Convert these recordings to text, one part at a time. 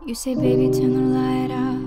You say, baby, turn the light out.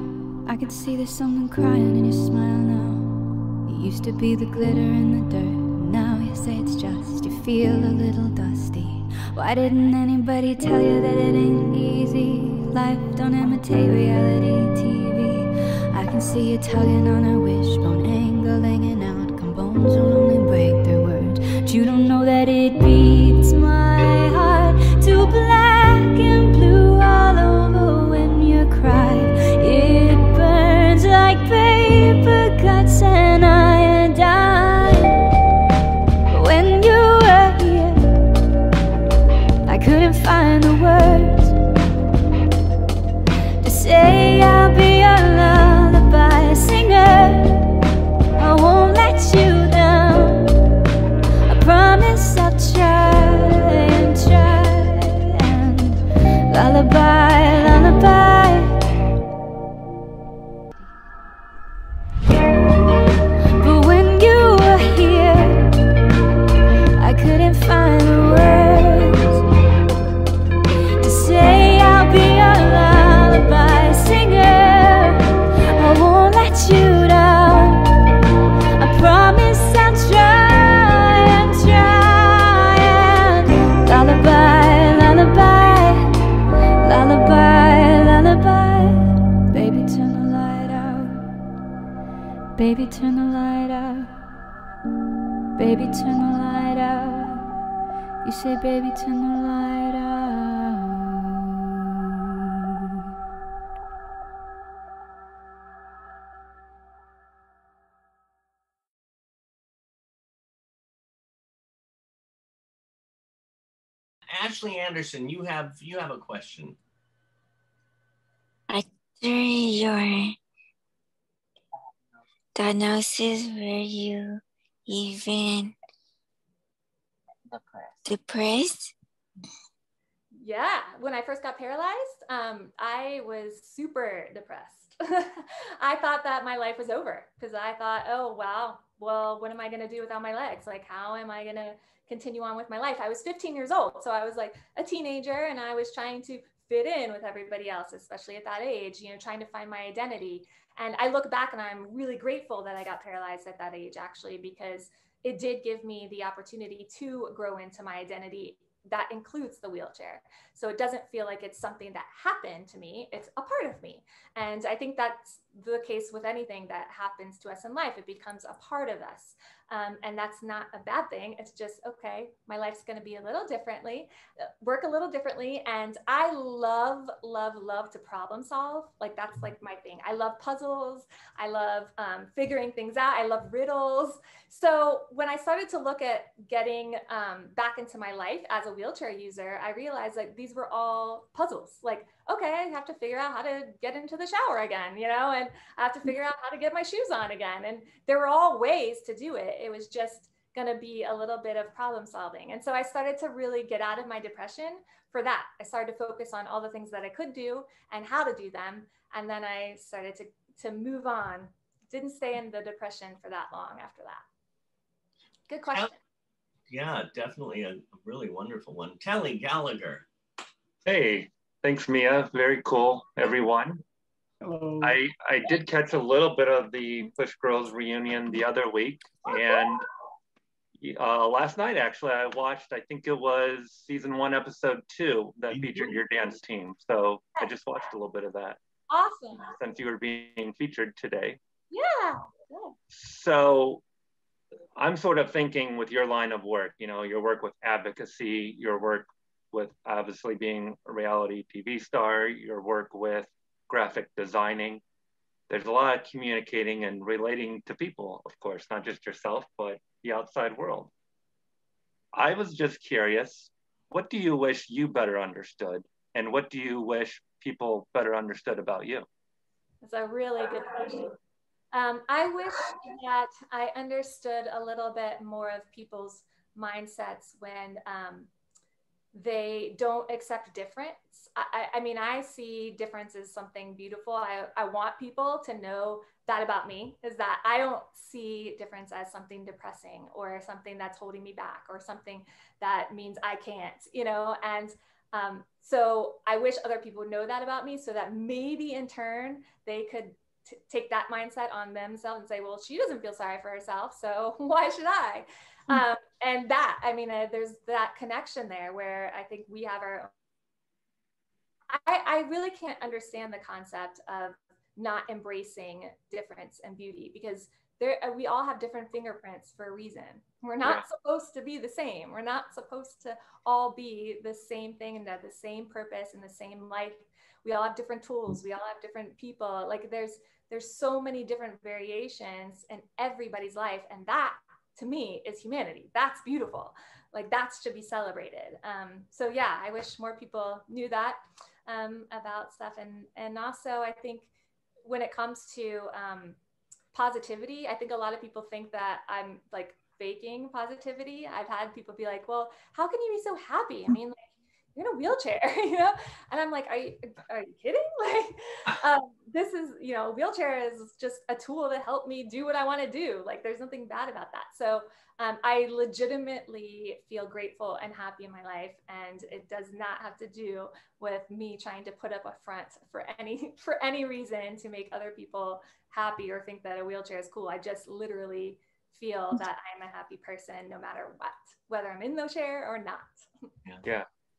I can see there's something crying in your smile now. It used to be the glitter in the dirt. Now you say it's just you feel a little dusty. Why didn't anybody tell you that it ain't easy? Life don't imitate reality TV. I can see you tugging on a wishbone, anger hanging out. Come bones will only break their words. But you don't know that it beats my heart to black and blue all over when you cry. It burns like paper cuts and iodine. But when you were here, I couldn't find the words to say I'll be your lullaby singer. I won't let you down. I promise I'll try and try and lullaby, lullaby. But when you were here, I couldn't find the words to say I'll be your lullaby singer. I won't let you down. I promise I'll try and try and lullaby, lullaby, lullaby, lullaby. Baby, turn the light out. Baby, turn the light out. Baby, turn the light out. You say, baby, turn the light out. Ashley Anderson, you have a question. After your diagnosis, were you even depressed? Yeah, when I first got paralyzed, I was super depressed. I thought that my life was over because I thought, oh, wow, well, what am I going to do without my legs? Like, how am I going to continue on with my life? I was 15 years old. So I was like a teenager and I was trying to fit in with everybody else, especially at that age, you know, trying to find my identity. And I look back and I'm really grateful that I got paralyzed at that age, actually, because it did give me the opportunity to grow into my identity. That includes the wheelchair. So it doesn't feel like it's something that happened to me. It's a part of me. And I think that's the case with anything that happens to us in life. It becomes a part of us. And that's not a bad thing. It's just, okay, my life's going to be a little differently, work a little differently. And I love, love, love to problem solve. Like, that's like my thing. I love puzzles. I love figuring things out. I love riddles. So when I started to look at getting back into my life as a wheelchair user, I realized like these were all puzzles. Like, okay, I have to figure out how to get into the shower again, you know, and I have to figure out how to get my shoes on again. And there were all ways to do it. It was just going to be a little bit of problem solving. And so I started to really get out of my depression for that. I started to focus on all the things that I could do and how to do them. And then I started to move on. Didn't stay in the depression for that long after that. Good question. Yeah, definitely a really wonderful one. Tele Gallagher. Hey, thanks, Mia. Very cool, everyone. Hello. I did catch a little bit of the Push Girls reunion the other week, and last night, actually, I watched, I think it was season 1, episode 2 that featured your dance team. So I just watched a little bit of that. Awesome. Since you were being featured today. Yeah. Good. So I'm sort of thinking with your line of work, you know, your work with advocacy, your work with obviously being a reality TV star, your work with graphic designing. There's a lot of communicating and relating to people, of course, not just yourself, but the outside world. I was just curious, what do you wish you better understood? And what do you wish people better understood about you? That's a really good question. I wish that I understood a little bit more of people's mindsets when they don't accept difference. I mean, I see difference as something beautiful. I want people to know that about me, is that I don't see difference as something depressing or something that's holding me back or something that means I can't, you know, and So I wish other people would know that about me, so that maybe in turn they could take that mindset on themselves and say, well, she doesn't feel sorry for herself, so why should I? And that, I mean, there's that connection there where I think we have our own. I really can't understand the concept of not embracing difference and beauty, because we all have different fingerprints for a reason. We're not supposed to be the same. We're not supposed to all be the same thing and have the same purpose and the same life. We all have different tools. We all have different people. Like there's so many different variations in everybody's life. And that, to me, is humanity. That's beautiful. Like that should be celebrated. So yeah, I wish more people knew that about stuff. And also I think when it comes to positivity, I think a lot of people think that I'm like faking positivity. I've had people be like, well, how can you be so happy? I mean, like, you're in a wheelchair, you know? And I'm like, are you kidding? Like, this is, you know, a wheelchair is just a tool to help me do what I want to do. Like, there's nothing bad about that. So I legitimately feel grateful and happy in my life. And it does not have to do with me trying to put up a front for any reason to make other people happy or think that a wheelchair is cool. I just literally feel that I'm a happy person no matter what, whether I'm in the chair or not.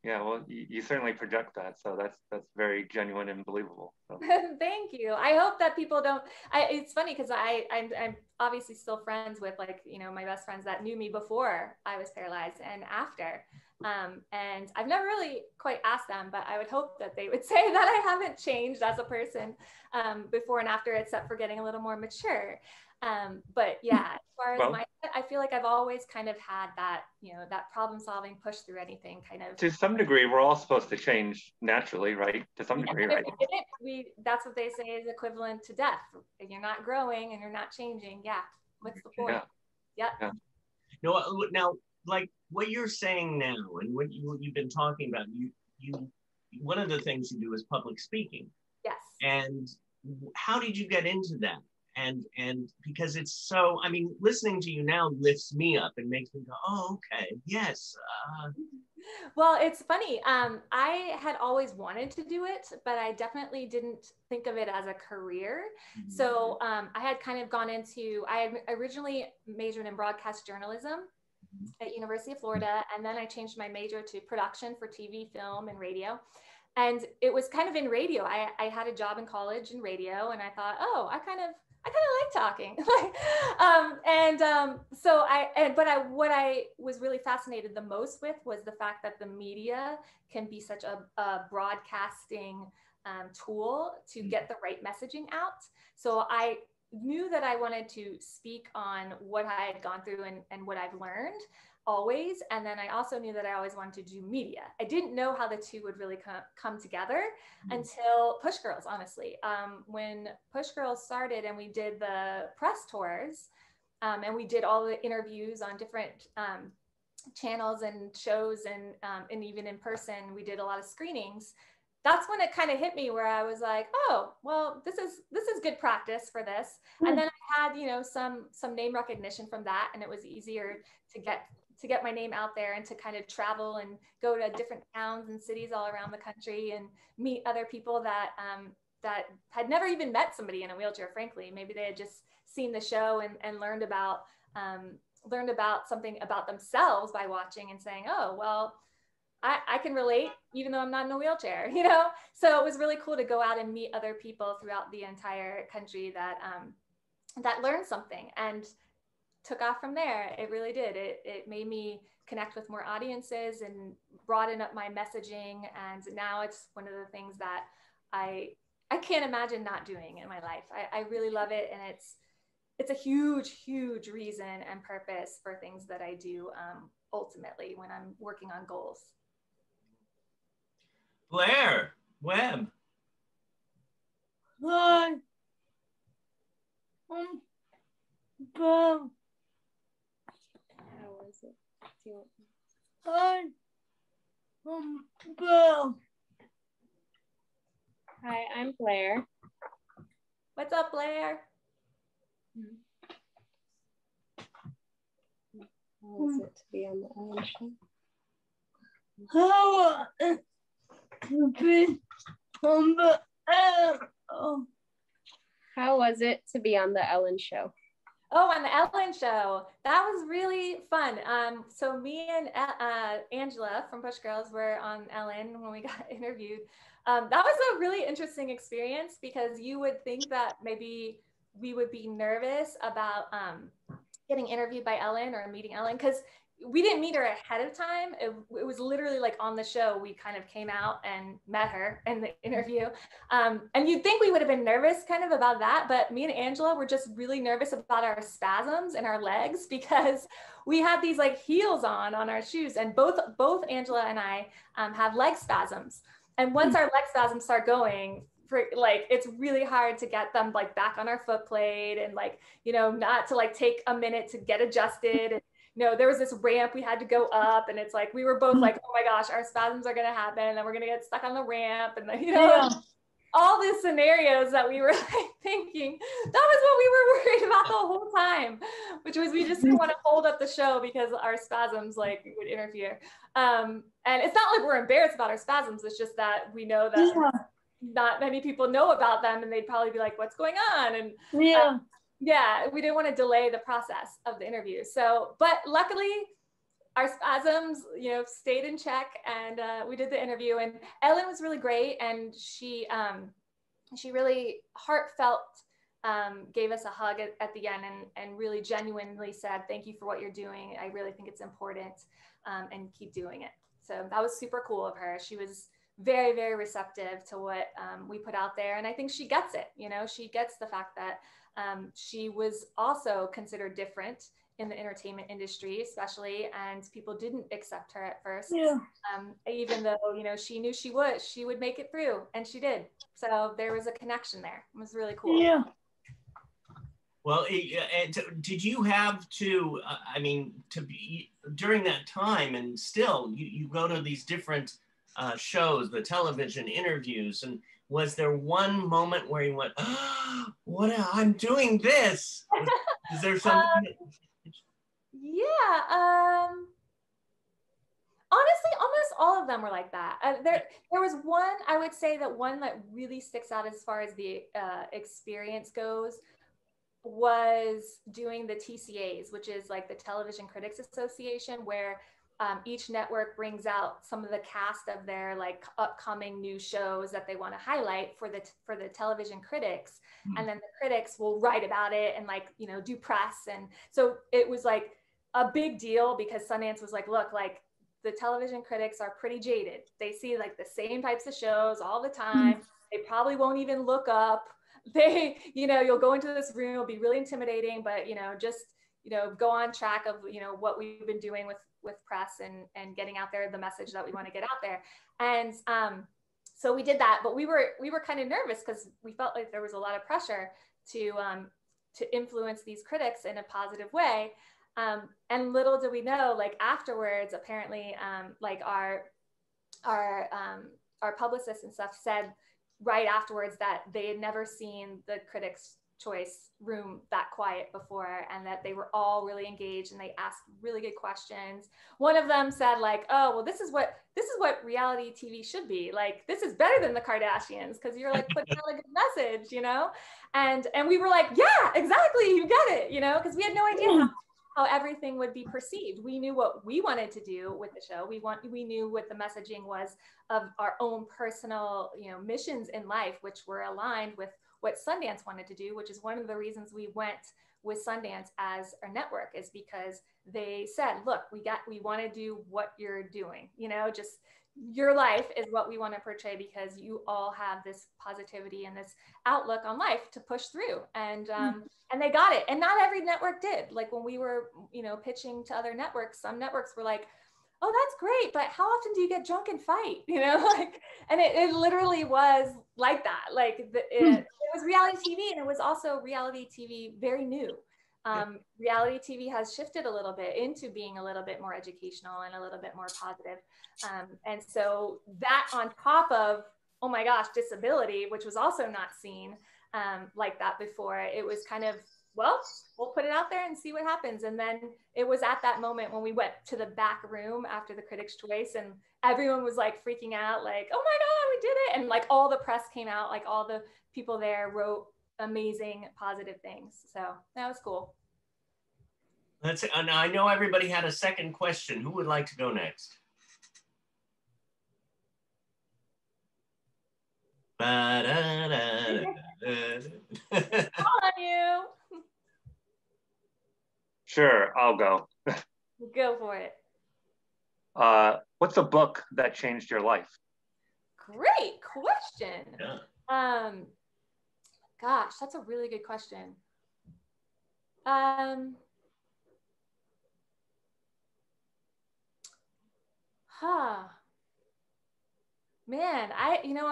Yeah, well, you certainly project that, so that's very genuine and believable. So. Thank you. I hope that people don't. It's funny because I'm obviously still friends with, like, you know, my best friends that knew me before I was paralyzed and after. And I've never really quite asked them, but I would hope that they would say that I haven't changed as a person before and after, except for getting a little more mature. But yeah, as far as mindset, I feel like I've always kind of had that, you know, that problem solving, push through anything kind of. To some degree, we're all supposed to change naturally, right? To some degree, right? That's what they say is equivalent to death. If you're not growing and you're not changing, what's the point? Yeah. Now, like what you're saying now and what you've been talking about, you one of the things you do is public speaking. Yes. And how did you get into that? And because it's so, I mean, listening to you now lifts me up and makes me go, oh, okay, yes. Well, it's funny. I had always wanted to do it, but I definitely didn't think of it as a career. Mm-hmm. So I had kind of gone into, I originally majored in broadcast journalism at University of Florida, and then I changed my major to production for TV, film, and radio. And it was kind of in radio. I had a job in college in radio, and I thought, oh, I kind of like talking. What I was really fascinated the most with was the fact that the media can be such a broadcasting tool to get the right messaging out. So I knew that I wanted to speak on what I had gone through and what I've learned always. And then I also knew that I always wanted to do media. I didn't know how the two would really come together until Push Girls, honestly. When Push Girls started and we did the press tours and we did all the interviews on different channels and shows and even in person, we did a lot of screenings. That's when it kind of hit me where I was like, oh, well, this is good practice for this. And then I had, you know, some name recognition from that, and it was easier to get my name out there and to kind of travel and go to different towns and cities all around the country and meet other people that had never even met somebody in a wheelchair, frankly. Maybe they had just seen the show and learned about something about themselves by watching and saying, oh, well, I can relate even though I'm not in a wheelchair, you know? So it was really cool to go out and meet other people throughout the entire country that learned something and took off from there. It really did. It made me connect with more audiences and broaden up my messaging. And now it's one of the things that I can't imagine not doing in my life. I really love it. And it's a huge, huge reason and purpose for things that I do ultimately when I'm working on goals. Blair Webb. Hi. Bob. How is it? Hi. Bob. Hi, I'm Blair. What's up, Blair? How is it to be on the Ellen show? How How was it to be on the Ellen show? Oh, on the Ellen show, that was really fun. So me and Angela from Push Girls were on Ellen when we got interviewed. That was a really interesting experience because you would think that maybe we would be nervous about getting interviewed by Ellen or meeting Ellen, because we didn't meet her ahead of time. It was literally like on the show, we kind of came out and met her in the interview. And you'd think we would have been nervous kind of about that, but me and Angela were just really nervous about our spasms in our legs because we had these like heels on our shoes, and both Angela and I have leg spasms. And once our leg spasms start going, it's really hard to get them like back on our foot plate, and like, you know, not to like take a minute to get adjusted. And, you know, there was this ramp we had to go up, and it's like we were both like, oh my gosh, our spasms are gonna happen, and then we're gonna get stuck on the ramp, and then, you know, all these scenarios that we were like thinking. That was what we were worried about the whole time, which was we just didn't want to hold up the show because our spasms like would interfere. And it's not like we're embarrassed about our spasms. It's just that we know that not many people know about them, and they'd probably be like, what's going on? And yeah, we didn't want to delay the process of the interview. So, but luckily our spasms, you know, stayed in check, and we did the interview, and Ellen was really great. And she really heartfelt gave us a hug at the end, and really genuinely said, thank you for what you're doing. I really think it's important, and keep doing it. So that was super cool of her. She was very, very receptive to what we put out there. And I think she gets it, you know, she gets the fact that she was also considered different in the entertainment industry, especially, and people didn't accept her at first. Even though, you know, she knew she would make it through, and she did. So there was a connection there. It was really cool. Well, did you have to, I mean, to be during that time, and still you go to these different shows, the television interviews, and was there one moment where you went, oh, I'm doing this? Is there something? Honestly, almost all of them were like that. There was one, I would say that one that really sticks out as far as the experience goes was doing the TCAs, which is like the Television Critics Association, where each network brings out some of the cast of their like upcoming new shows that they want to highlight for the television critics. And then the critics will write about it and like, you know, do press. And so it was like a big deal because Sundance was like, look, like the television critics are pretty jaded. They see like the same types of shows all the time. They probably won't even look up. They, you know, you'll go into this room, it'll be really intimidating, but, you know, just, you know, go on track of, you know, what we've been doing with press and getting out there the message that we want to get out there. And so we did that, but we were kind of nervous because we felt like there was a lot of pressure to influence these critics in a positive way. And little did we know, like afterwards, apparently, like our publicists and stuff said right afterwards that they had never seen the Critics' Choice room that quiet before, and that they were all really engaged and they asked really good questions. One of them said like, oh, well, this is what reality TV should be. Like, this is better than the Kardashians because you're like putting out a good message, you know? And we were like, yeah, exactly, you get it, you know, because we had no idea how everything would be perceived. We knew what we wanted to do with the show. We knew what the messaging was of our own personal, you know, missions in life, which were aligned with what Sundance wanted to do, which is one of the reasons we went with Sundance as our network, is because they said, look, we want to do what you're doing, you know, just your life is what we want to portray because you all have this positivity and this outlook on life to push through. And they got it. And not every network did. Like when we were, you know, pitching to other networks, some networks were like, oh, that's great, but how often do you get drunk and fight? You know, like, and it literally was like that. Like it was reality TV, and it was also reality TV very new. Reality TV has shifted a little bit into being a little bit more educational and a little bit more positive. And so that on top of, oh my gosh, disability, which was also not seen like that before, it was kind of, well, we'll put it out there and see what happens. And then it was at that moment when we went to the back room after the Critics' Choice, and everyone was like freaking out, like, oh my I did it. And like all the press came out, like all the people there wrote amazing positive things. So that was cool. And I know everybody had a second question. Who would like to go next? On you. Sure, I'll go. Go for it. What's a book that changed your life? Great question. Yeah. Gosh, that's a really good question. Man,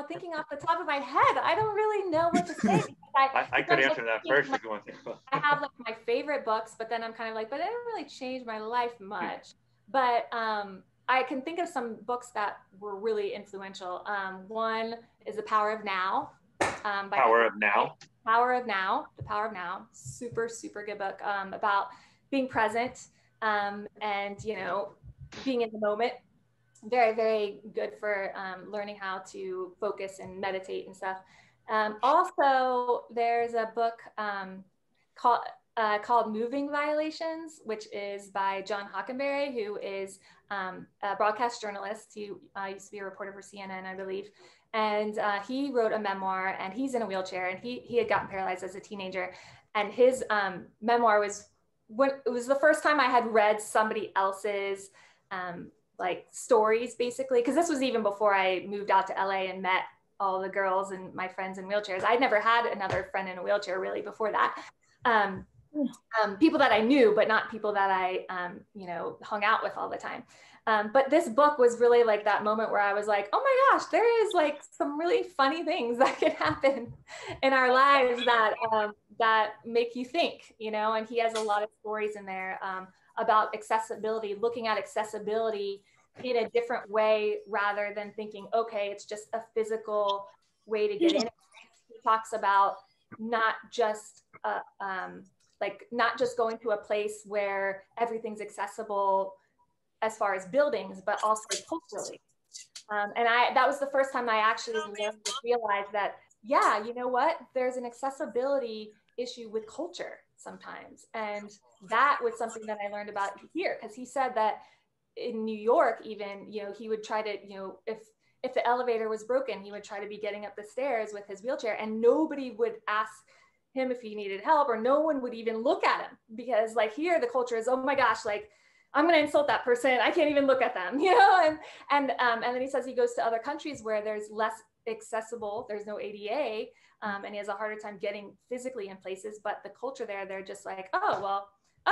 thinking off the top of my head, I don't really know what to say. I could answer that first if you want to. I have like my favorite books, but then I'm kind of like, but it didn't really change my life much. But I can think of some books that were really influential. One is The Power of Now. Power of Now? The Power of Now. Super, super good book about being present and, being in the moment. Very, very good for learning how to focus and meditate and stuff. Also, there's a book called Moving Violations, which is by John Hockenberry, who is a broadcast journalist. He used to be a reporter for CNN, I believe. And he wrote a memoir, and he's in a wheelchair, and he had gotten paralyzed as a teenager. And his memoir was it was the first time I had read somebody else's like stories, basically, because this was even before I moved out to LA and met all the girls and my friends in wheelchairs. I'd never had another friend in a wheelchair really before that. People that I knew, but not people that I, hung out with all the time. But this book was really like that moment where I was like, oh my gosh, there is like some really funny things that can happen in our lives that make you think, and he has a lot of stories in there about accessibility, looking at accessibility in a different way rather than thinking, okay, it's just a physical way to get in. He talks about not just going to a place where everything's accessible as far as buildings, but also culturally. And that was the first time I actually learned to realize that, yeah, you know what? There's an accessibility issue with culture sometimes. And that was something that I learned about here, because he said that in New York, even, he would try to, if the elevator was broken, he would try to be getting up the stairs with his wheelchair, and nobody would ask him if he needed help, or no one would even look at him, because like here, the culture is, oh my gosh, like I'm going to insult that person. I can't even look at them, and then he says he goes to other countries where there's less accessible, there's no ADA, and he has a harder time getting physically in places, but the culture there, they're just like, oh,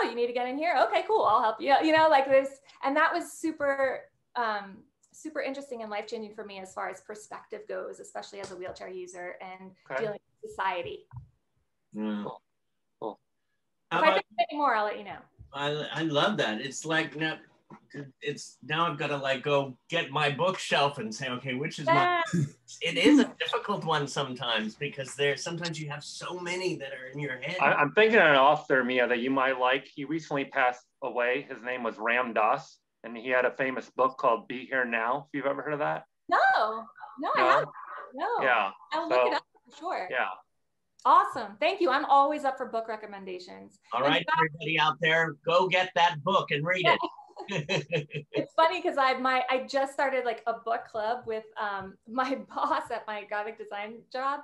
you need to get in here. Okay, cool. I'll help you. Like this. And that was super, super interesting and life-changing for me as far as perspective goes, especially as a wheelchair user and dealing with society. Cool. If I think of any more, I'll let you know. I love that. It's like now I've got to like go get my bookshelf and say, okay, which is my, it is a difficult one sometimes, because sometimes you have so many that are in your head. I'm thinking of an author, Mia, that you might like. He recently passed away. His name was Ram Dass, and he had a famous book called Be Here Now. If you've ever heard of that? No, I haven't. No. Yeah. I'll look it up for sure. Yeah. Awesome. Thank you. I'm always up for book recommendations. All right, everybody out there, go get that book and read it. It's funny because I just started like a book club with my boss at my graphic design job.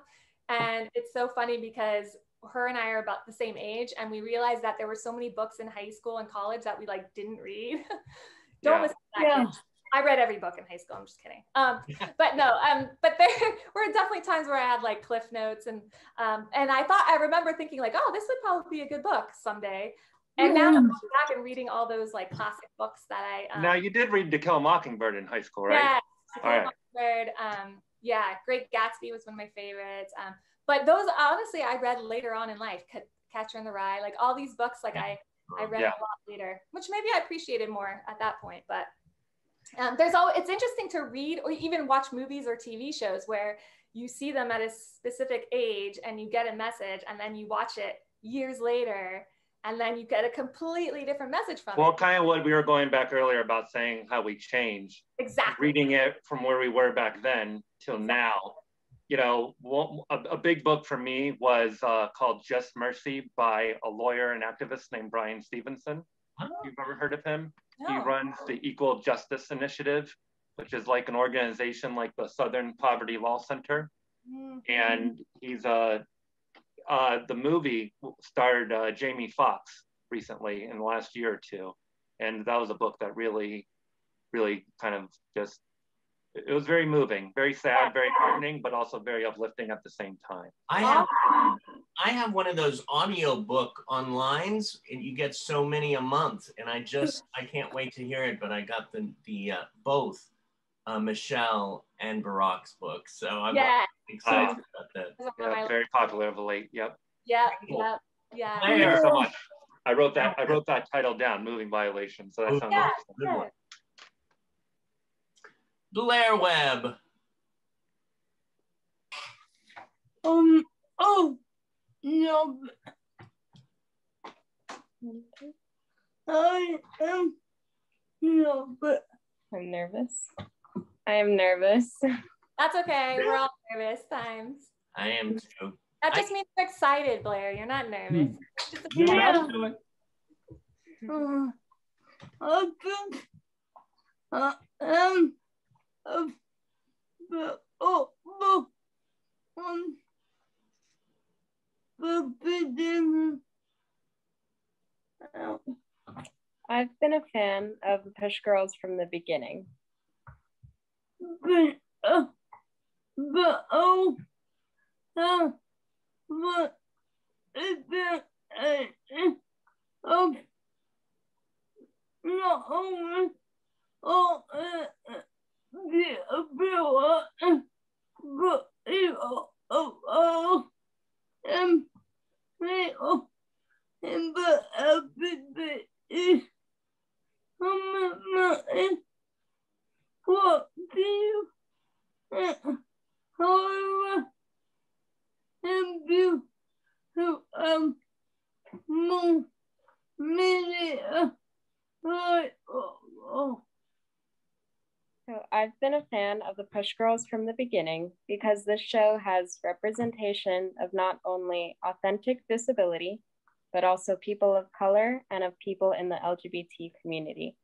And it's so funny because her and I are about the same age, and we realized that there were so many books in high school and college that we like didn't read. Don't listen to that, kids. I read every book in high school. I'm just kidding. But no, but there were definitely times where I had like cliff notes, and I remember thinking like, oh, this would probably be a good book someday. And now I'm going back and reading all those like classic books that I. Now you did read To Kill a Mockingbird in high school, right? Yeah, To Kill a Mockingbird. Yeah, Great Gatsby was one of my favorites. But those honestly I read later on in life. Catcher in the Rye, like all these books, like I read a lot later, which maybe I appreciated more at that point, but. It's interesting to read or even watch movies or TV shows where you see them at a specific age and you get a message, and then you watch it years later and then you get a completely different message from Well, it. kind of what we were going back earlier about saying how we change. Exactly. Reading it from where we were back then till now. You know, a big book for me was called Just Mercy by a lawyer and activist named Brian Stevenson. You've ever heard of him? No. He runs the Equal Justice Initiative, which is like an organization like the Southern Poverty Law Center. Mm-hmm. And he's the movie starred Jamie Foxx recently in the last year or two. And that was a book that really kind of just, it was very moving, very sad, very heartening, but also very uplifting at the same time. I have one of those audio book onlines, and you get so many a month, and I can't wait to hear it. But I got the both Michelle and Barack's books, so I'm excited about that. Yeah, very popular of late. Yep. Yeah. Cool. Yeah. Thank you so much. I wrote that title down, Moving Violation. So that sounds awesome. Good one. Blair Webb. Oh, no. I am, no, but I'm nervous. I am nervous. That's okay. We're all nervous times. I am too. That just means you're excited, Blair. You're not nervous. yeah. I think I've been a fan of the Push Girls from the beginning. what do you however you more media right So I've been a fan of the Push Girls from the beginning because this show has representation of not only authentic disability, but also people of color and of people in the LGBT community.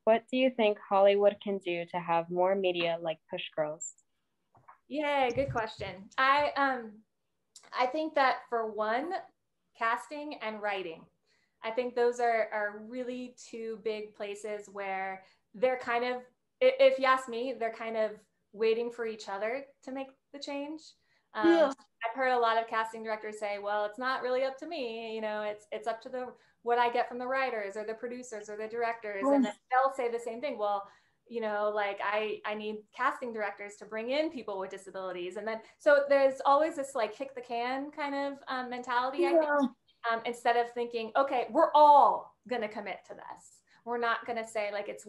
What do you think Hollywood can do to have more media like Push Girls? Yeah, good question. I think that for one, casting and writing. I think those are really two big places where they're kind of, if you ask me, they're kind of waiting for each other to make the change. Yeah. I've heard a lot of casting directors say, well, it's not really up to me. You know, it's up to what I get from the writers or the producers or the directors. And then they'll say the same thing. Well, you know, like I need casting directors to bring in people with disabilities. And then, so there's always this like kick the can kind of mentality, I think, instead of thinking, okay, we're all going to commit to this. We're not going to say like it's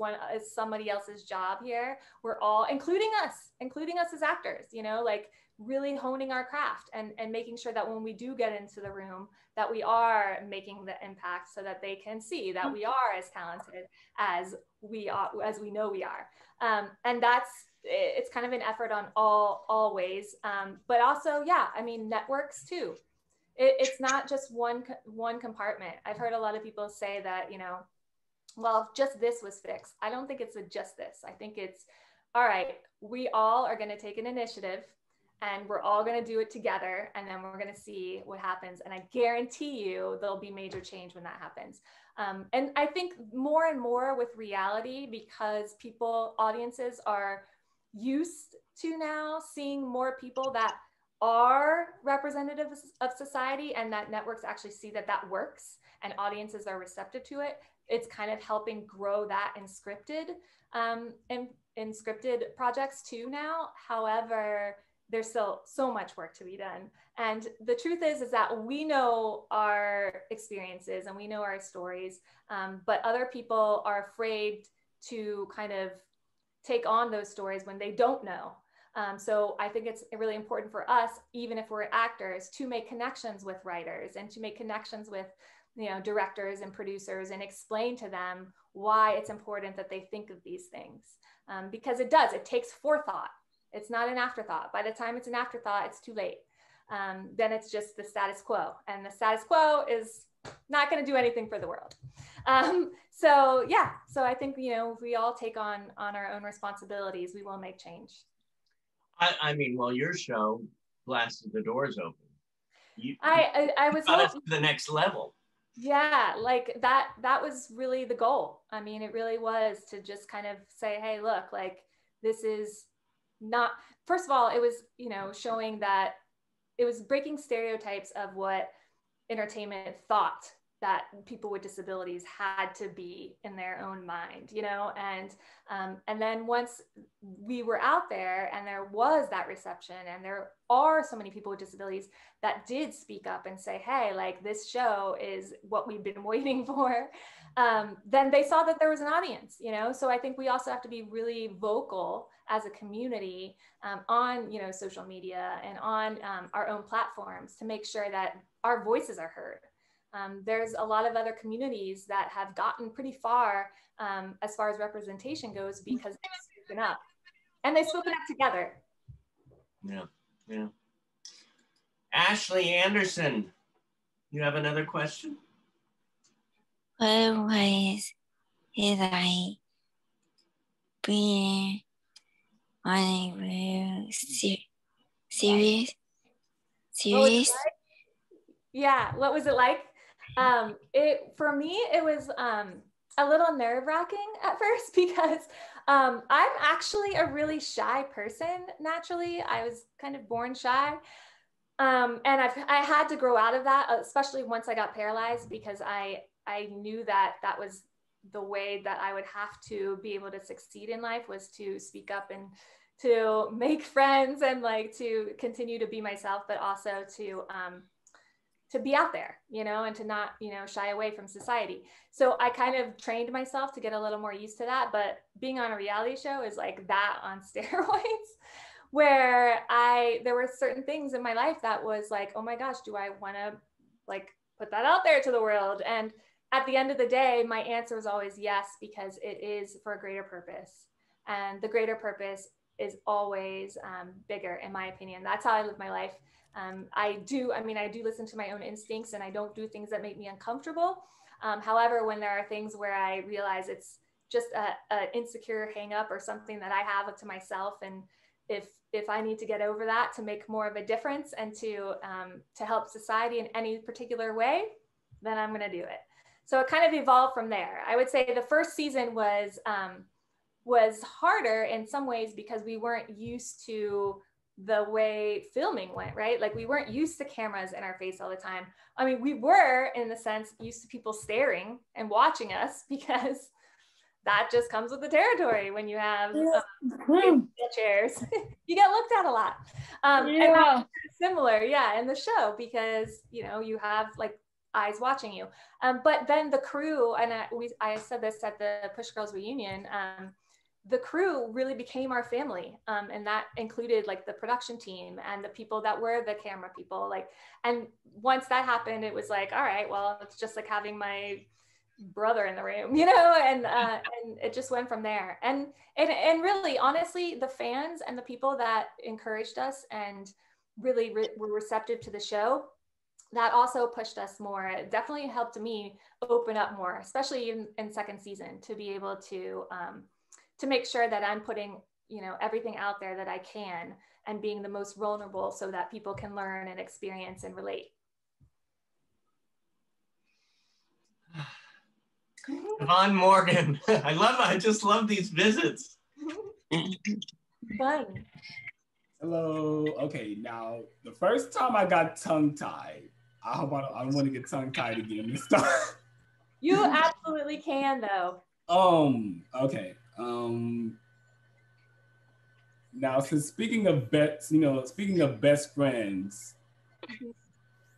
somebody else's job here. We're all, including us as actors, you know, like really honing our craft and making sure that when we do get into the room, that we are making the impact so that they can see that we are as talented as we know we are. And it's kind of an effort on all ways. But also, yeah, I mean, networks too. It's not just one compartment. I've heard a lot of people say that, you know, well, if just this was fixed. I don't think it's just this. I think it's, all right, we all are going to take an initiative and we're all going to do it together. And then we're going to see what happens. And I guarantee you there'll be major change when that happens. And I think more and more with reality, because audiences are used to now seeing more people that are representatives of society, and that networks actually see that works and audiences are receptive to it. It's kind of helping grow that in scripted projects too now. However, there's still so much work to be done. And the truth is that we know our experiences and we know our stories, but other people are afraid to kind of take on those stories when they don't know. So I think it's really important for us, even if we're actors, to make connections with writers and to make connections with, directors and producers and explain to them why it's important that they think of these things. Because it takes forethought. It's not an afterthought. By the time it's an afterthought, it's too late. Then it's just the status quo, and the status quo is not going to do anything for the world. So I think, if we all take on our own responsibilities, we will make change. I mean, well, your show blasted the doors open. I was got us to the next level. Yeah, like that was really the goal. I mean, it really was to just kind of say, hey, look, like this is not, first of all, it was, showing that it was breaking stereotypes of what entertainment thought that people with disabilities had to be in their own mind, and then once we were out there and there was that reception and there are so many people with disabilities that did speak up and say, hey, like this show is what we've been waiting for, then they saw that there was an audience, so I think we also have to be really vocal as a community on social media and on our own platforms to make sure that our voices are heard. There's a lot of other communities that have gotten pretty far as representation goes because they've spoken up, and they've spoken up together. Yeah. Ashley Anderson, you have another question? What was it like being on a real series? Yeah, what was it like? For me, it was a little nerve-wracking at first because I'm actually a really shy person naturally. I was kind of born shy. And I had to grow out of that, especially once I got paralyzed, because I knew that was the way that I would have to be able to succeed in life, was to speak up and to make friends and like to continue to be myself, but also to be out there, and to not, shy away from society. So I kind of trained myself to get a little more used to that. But being on a reality show is like that on steroids, where there were certain things in my life that was like, oh my gosh, do I want to like put that out there to the world? And at the end of the day, my answer was always yes, because it is for a greater purpose. And the greater purpose is always bigger, in my opinion. That's how I live my life. I do listen to my own instincts, and I don't do things that make me uncomfortable. However, when there are things where I realize it's just an insecure hang up or something that I have to myself, and if I need to get over that to make more of a difference and to help society in any particular way, then I'm going to do it. So it kind of evolved from there. I would say the first season was harder in some ways because we weren't used to the way filming went, right? Like we weren't used to cameras in our face all the time. I mean, we were, in the sense, used to people staring and watching us, because that just comes with the territory when you have chairs. You get looked at a lot. And that's similar, in the show, because you have like eyes watching you. But then the crew, and I said this at the Push Girls reunion, the crew really became our family. And that included like the production team and the people that were the camera people. And once that happened, it was like, all right, well, it's just like having my brother in the room, and it just went from there. And really, honestly, the fans and the people that encouraged us and really were receptive to the show, that also pushed us more. It definitely helped me open up more, especially in second season, to be able to make sure that I'm putting, everything out there that I can, and being the most vulnerable so that people can learn and experience and relate. Davaughn Morgan, I just love these visits. Fun. Hello. Okay, now the first time I got tongue-tied, I don't want to get tongue-tied again this time. You absolutely can, though. Okay. Now, since speaking of best friends,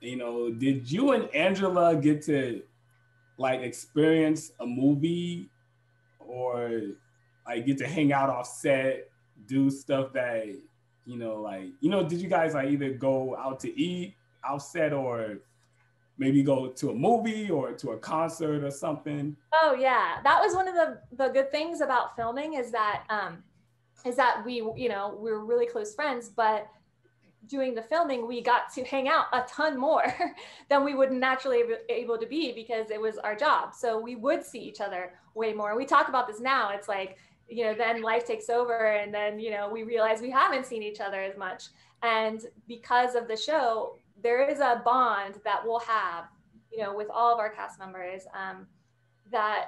did you and Angela get to like experience a movie, or like get to hang out off set, do stuff that did you guys like either go out to eat off set, or maybe go to a movie or to a concert or something? Oh yeah, that was one of the good things about filming is that we, you know, we were really close friends, but doing the filming, we got to hang out a ton more than we would naturally be able to be because it was our job. So we would see each other way more. We talk about this now. It's like, you know, then life takes over and then, you know, we realize we haven't seen each other as much. And because of the show, there is a bond that we'll have, you know, with all of our cast members that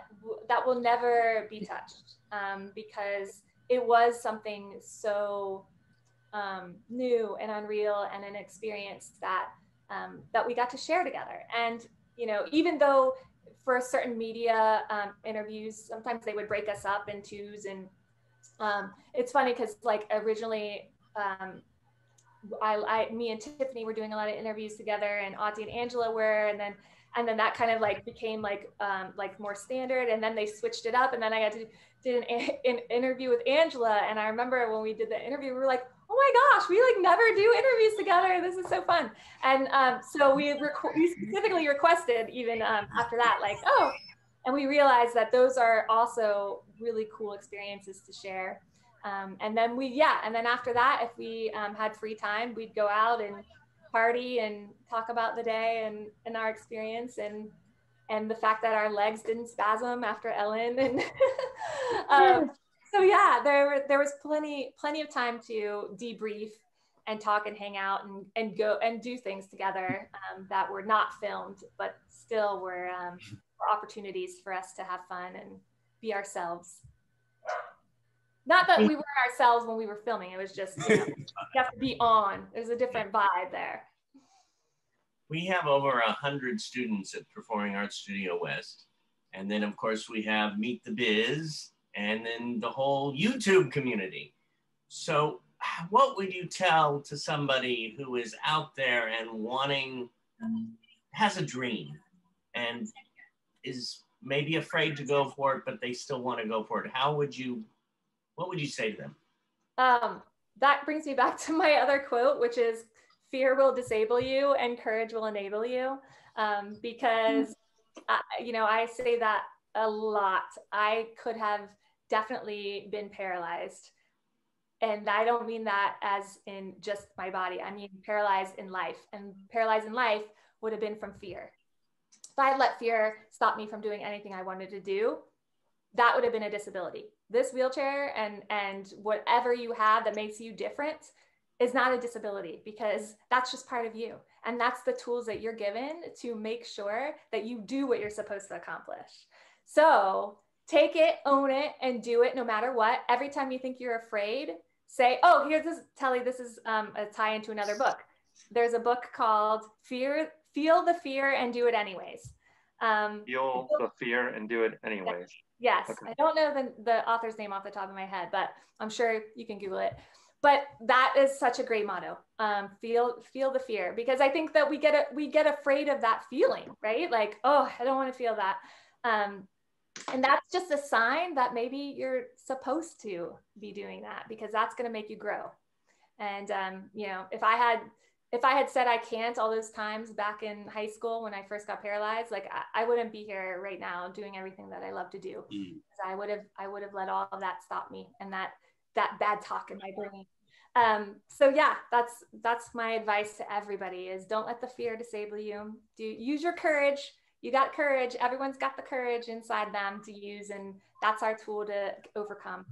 will never be touched because it was something so new and unreal and an experience that that we got to share together. And you know, even though for certain media interviews, sometimes they would break us up in twos, and it's funny because like originally, me and Tiffany were doing a lot of interviews together, and Auntie and Angela were, and then that kind of like became like more standard, and then they switched it up, and then I got to do an interview with Angela, and I remember when we did the interview, we were like, oh my gosh, we like never do interviews together. This is so fun. And so we specifically requested even after that, like, oh, and we realized that those are also really cool experiences to share. And then and then after that, if we had free time, we'd go out and party and talk about the day and our experience and the fact that our legs didn't spasm after Ellen. And so yeah, there was plenty of time to debrief and talk and hang out and go and do things together that were not filmed, but still were opportunities for us to have fun and be ourselves. Not that we were ourselves when we were filming, it was just, you know, you have to be on. There's a different vibe there. We have over 100 students at Performing Arts Studio West. And then of course we have Meet the Biz and then the whole YouTube community. So what would you tell to somebody who is out there and has a dream and is maybe afraid to go for it, but they still want to go for it? What would you say to them? That brings me back to my other quote, which is, fear will disable you and courage will enable you. Because, you know, I say that a lot. I could have definitely been paralyzed. And I don't mean that as in just my body. I mean paralyzed in life. And paralyzed in life would have been from fear. If I had let fear stop me from doing anything I wanted to do, that would have been a disability. This wheelchair and whatever you have that makes you different is not a disability, because that's just part of you. And that's the tools that you're given to make sure that you do what you're supposed to accomplish. So take it, own it, and do it no matter what. Every time you think you're afraid, say, oh, here's this, Telly, this is a tie into another book. There's a book called Feel the Fear and Do It Anyways. Feel the fear and do it anyways. Yes, okay. I don't know the author's name off the top of my head, but I'm sure you can Google it. But that is such a great motto. Feel the fear, because I think that we get afraid of that feeling, right? Like, oh, I don't want to feel that. And that's just a sign that maybe you're supposed to be doing that, because that's going to make you grow. And you know, if I had said I can't all those times back in high school when I first got paralyzed, like I wouldn't be here right now doing everything that I love to do. I would have let all of that stop me, and that bad talk in my brain. So yeah, that's my advice to everybody is don't let the fear disable you. Use your courage. You got courage. Everyone's got the courage inside them to use, and that's our tool to overcome.